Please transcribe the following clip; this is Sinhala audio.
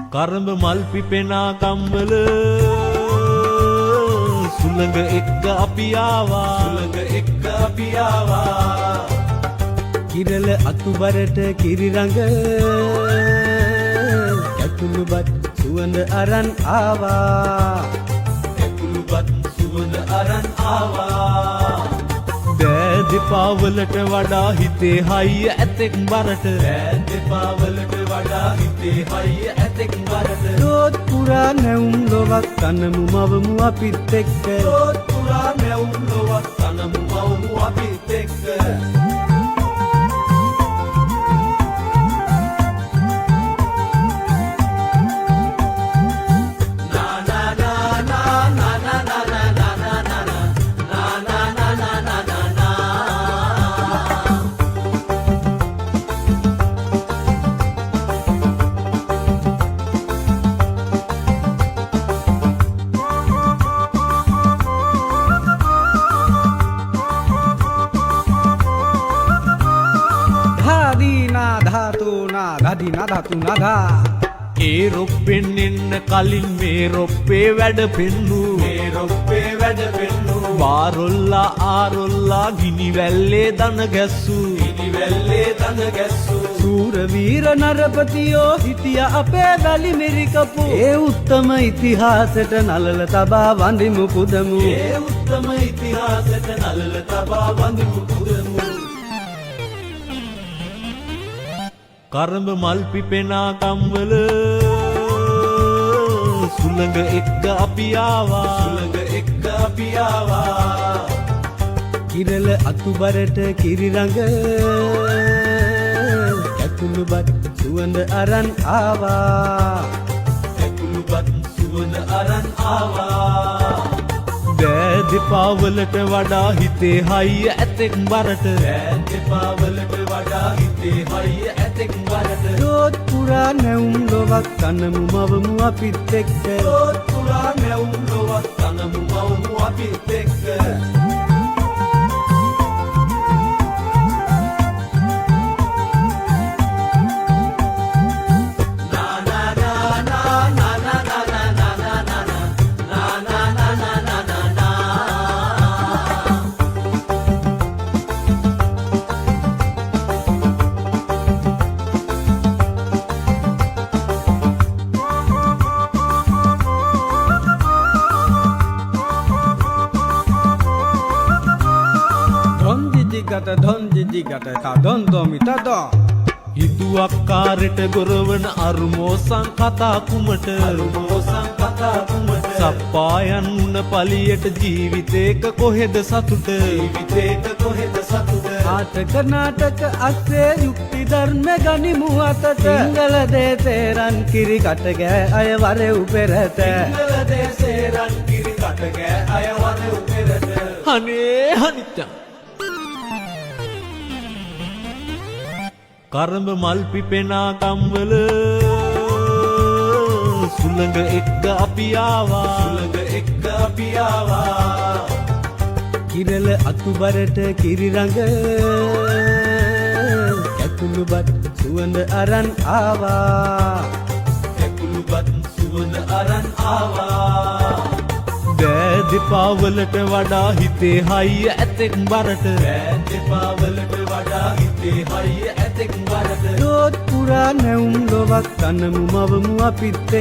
කරඹ මල් පිපෙනා කම්වල සුළඟ එක්ක අපි ආවා කිරල අතුබරට කිරිරඟ කැකුළුබත් සුවඳ අරන් ආවා දෙපාවලට වඩා හිතේ හයිය ඇතෙක් බරට දොත් පුරා නැවුම් ලොවක් තනමු මවමු අපිත් එක්ක ධාතු නදා ඒ රොප්පෙන් එන්න කලින් මේ රොප්පේ වැඩ පෙන්නු වාරොල්ලා ආරොල්ලා ගිනි වැල්ලේ දන ගැස්සු සූරවීර නරපතියෝ හිටිය අපේ දලි මෙරිකපු ඒ උත්තම ඉතිහාසයට නලල තබා වඳිමු පුදමු කරඹ මල් පිපෙනා කම්වල සුළඟ එක්ක අපි ආවා කිරල අතුබරට කිරිරඟ කැකුළුබත් සුවඳ අරන් ආවා දෙපාවලට වඩා හිතේ හයිය ඇතෙක් බරට දොත් පුරා නැවුම් ලොවක් තනමු මවමු අපිත් එක්ක ධොන් දොමිතද හිතුවක්කාරට ගොරවන අරුමෝසං කතා කුමට සප්පායන් උන පලියට ජීවිතේක කොහෙද සතුට ආටක නාටක අස්සේ යුක්ති ධර්ම ගනිමු අතට සිංහල දේශේරන් කිරි කටගෑ අයවර උපෙරට අනේ හනිච්චා කරඹ මල් පිපෙනා කම්වල සුළඟ එක්ක අපි ආවා කිරල අතුබරට කිරිරඟ කැකුළුබත් සුවඳ අරන් ආවා දෙපාවලට වඩා හිතේ හයිය ඇතෙක් බරට දොත් පුරා නැවුම් ලොවක් තනමු මවමු අපිත් එක්ක